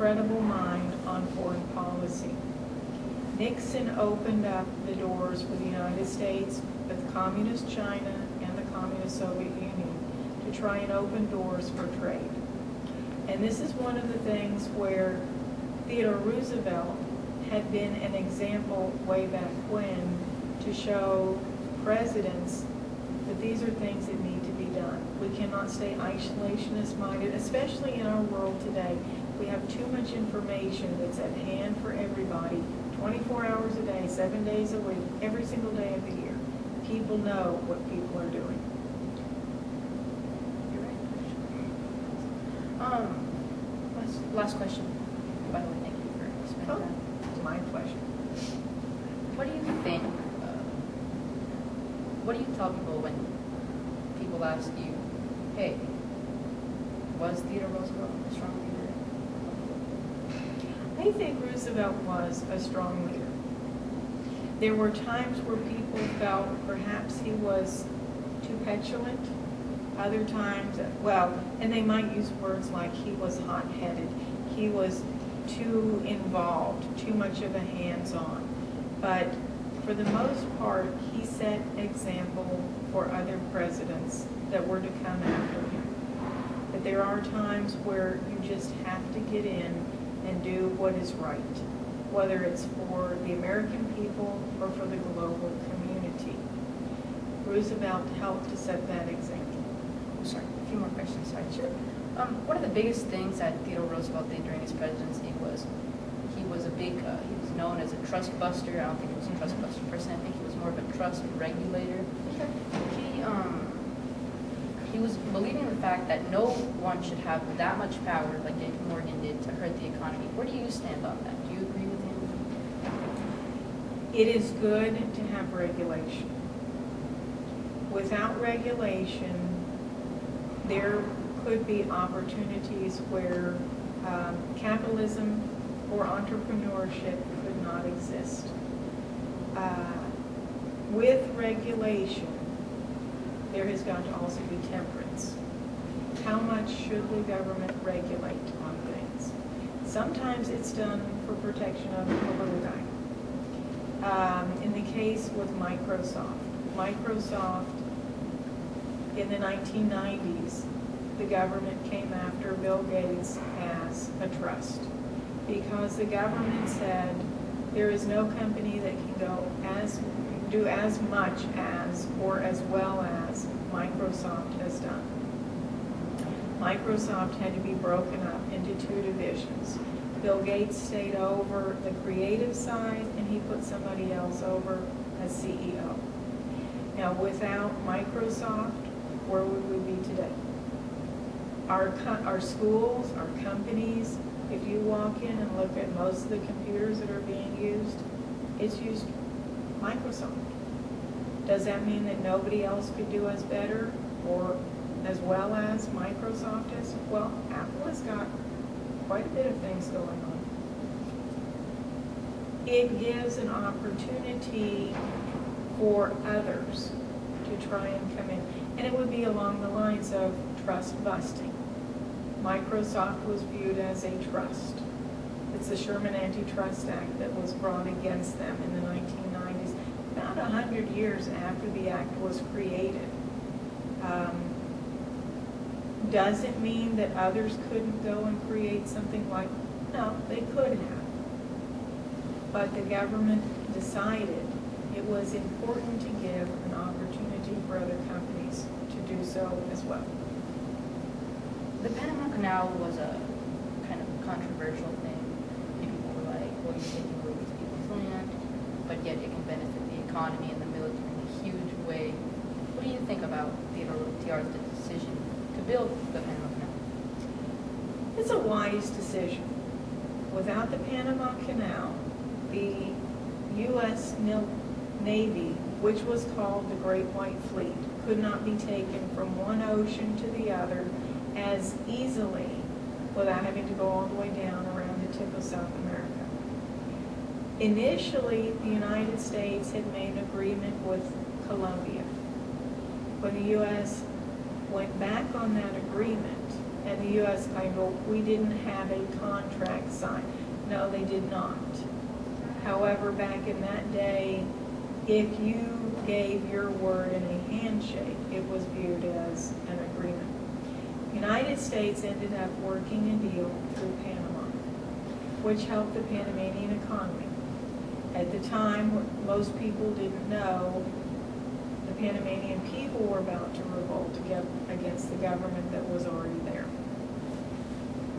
credible mind on foreign policy. Nixon opened up the doors for the United States with Communist China and the Communist Soviet Union to try and open doors for trade. And this is one of the things where Theodore Roosevelt had been an example way back when to show presidents that these are things that need to be done. We cannot stay isolationist minded, especially in our world today. We have too much information that's at hand for everybody, 24 hours a day, 7 days a week, every single day of the year. People know what people are doing. You're right. Last question. By the way, thank you for explaining that. It's my pleasure. What do you think? What do you tell people when people ask you, "Hey, was Theodore Roosevelt a strong leader?" I think Roosevelt was a strong leader. There were times where people felt perhaps he was too petulant. Other times, well, and they might use words like he was hot-headed. He was too involved, too much of a hands-on. But for the most part, he set example for other presidents that were to come after him. But there are times where you just have to get in and do what is right, whether it's for the American people or for the global community. Roosevelt helped to set that example. I'm sorry, a few more questions. Sorry. Sure. One of the biggest things that Theodore Roosevelt did during his presidency was he was known as a trust buster. I don't think he was a trust buster person. I think he was more of a trust regulator. He was believing in the fact that no one should have that much power like JP Morgan did to hurt the economy. Where do you stand on that? Do you agree with him? It is good to have regulation. Without regulation, there could be opportunities where capitalism or entrepreneurship could not exist. With regulation, there has got to also be temperance. How much should the government regulate on things? Sometimes it's done for protection of a little guy. In the case with Microsoft, in the 1990s, the government came after Bill Gates as a trust because the government said there is no company that can do as much as or as well as Microsoft has done. Microsoft had to be broken up into two divisions. Bill Gates stayed over the creative side and he put somebody else over as CEO. Now without Microsoft, where would we be today? Our schools, our companies, if you walk in and look at most of the computers that are being used, it's used Microsoft. Does that mean that nobody else could do us better or as well as Microsoft is? Well, Apple has got quite a bit of things going on. It gives an opportunity for others to try and come in. And it would be along the lines of trust busting. Microsoft was viewed as a trust. It's the Sherman Antitrust Act that was brought against them in the 1990s, about 100 years after the act was created. Does it mean that others couldn't go and create something like, no, they could have. But the government decided it was important to give an opportunity for other companies to do so as well. The Panama Canal was a kind of controversial thing. People were like, well, you're taking away these people's land, but yet it can benefit the economy and the military in a huge way. What do you think about TR's decision to build the Panama Canal? It's a wise decision. Without the Panama Canal, the U.S. Navy, which was called the Great White Fleet, could not be taken from one ocean to the other as easily without having to go all the way down around the tip of South America. Initially, the United States had made an agreement with Colombia. When the U.S. went back on that agreement, and the U.S. claimed, well, we didn't have a contract No, they did not. However, back in that day, if you gave your word in a handshake, it was viewed as an agreement. The United States ended up working a deal through Panama, which helped the Panamanian economy. At the time, most people didn't know the Panamanian people were about to revolt against the government that was already there.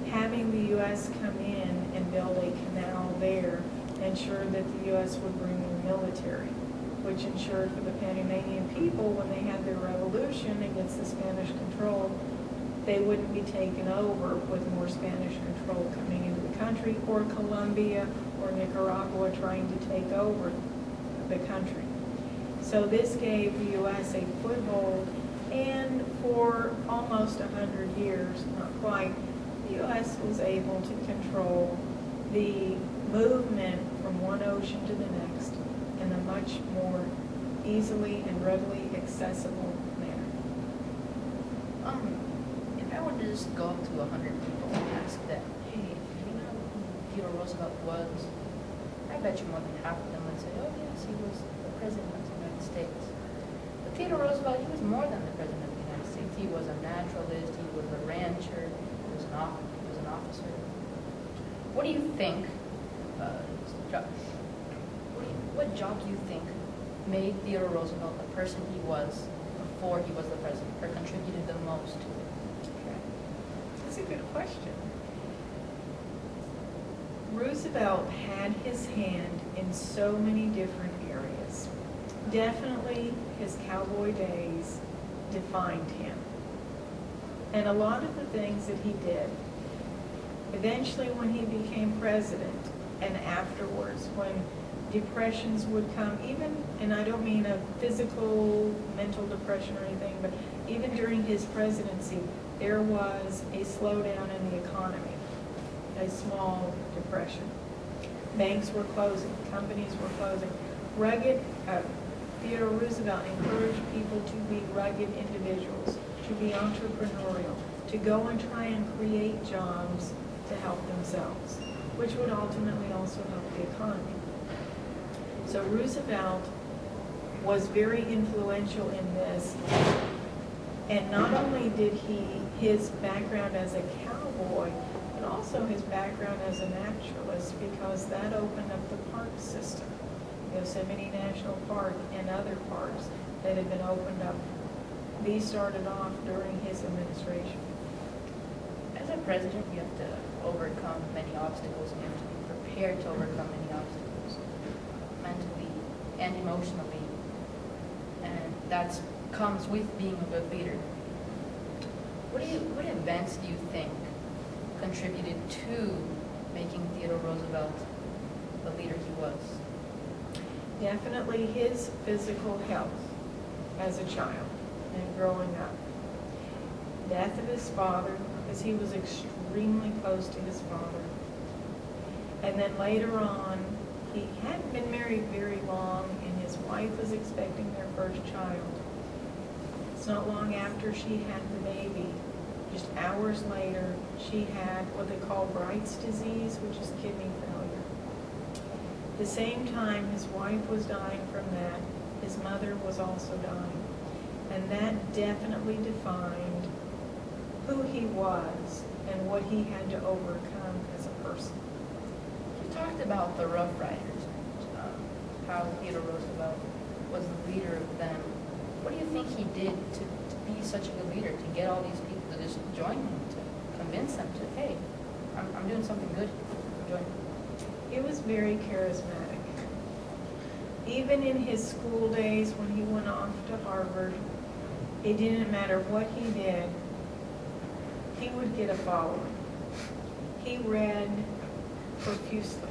Having the U.S. come in and build a canal there ensured that the U.S. would bring in military, which ensured for the Panamanian people, when they had their revolution against the Spanish control, they wouldn't be taken over with more Spanish control coming into the country, or Colombia or Nicaragua trying to take over the country. So this gave the U.S. a foothold, and for almost 100 years, not quite, the U.S. was able to control the movement from one ocean to the next in a much more easily and readily accessible manner. If I were to just go up to 100 people and ask them, hey, do you know who Theodore Roosevelt was? I bet you more than half of them would say, oh yes, he was the president of the United States. But Theodore Roosevelt, he was more than the president of the United States. He was a naturalist, he was a rancher, he was an officer. What do you think, what job do you think made Theodore Roosevelt the person he was before he was the president, or contributed the most to it? Okay. That's a good question. Roosevelt had his hand in so many different areas. Definitely his cowboy days defined him. And a lot of the things that he did, eventually when he became president and afterwards, when depressions would come, even, and I don't mean a physical, mental depression or anything, but even during his presidency, there was a slowdown in the economy, a small depression. Banks were closing, companies were closing. Theodore Roosevelt encouraged people to be rugged individuals, to be entrepreneurial, to go and try and create jobs to help themselves, which would ultimately also help the economy. So Roosevelt was very influential in this, and not only did his background as a cowboy, but also his background as a naturalist, because that opened up the park system. Yosemite National Park and other parks that had been opened up. These started off during his administration. As a president, you have to overcome many obstacles, and you have to be prepared to overcome many obstacles, mentally and emotionally, and that comes with being a good leader. What events do you think contributed to making Theodore Roosevelt the leader he was? Definitely his physical health as a child and growing up. Death of his father, because he was extremely close to his father. And then later on, he hadn't been married very long, and his wife was expecting their first child. It's not long after she had the baby, just hours later, she had what they call Bright's disease, which is kidney failure. At the same time his wife was dying from that, his mother was also dying. And that definitely defined who he was and what he had to overcome as a person. You talked about the Rough Riders, how Theodore Roosevelt was the leader of them. What do you think he did to be such a good leader, to get all these people to just join him, to convince them to, hey, I'm doing something good, join him? He was very charismatic. Even in his school days when he went off to Harvard, it didn't matter what he did, he would get a following. He read profusely,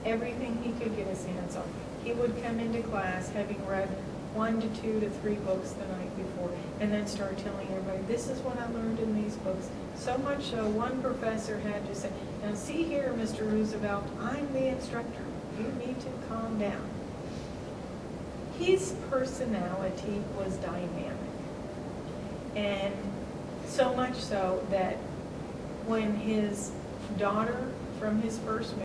everything he could get his hands on. He would come into class having read 1 to 2 to 3 books the night before, and then start telling everybody, this is what I learned in these books. So much so, one professor had to say, now see here, Mr. Roosevelt, I'm the instructor. You need to calm down. His personality was dynamic. And so much so that when his daughter from his first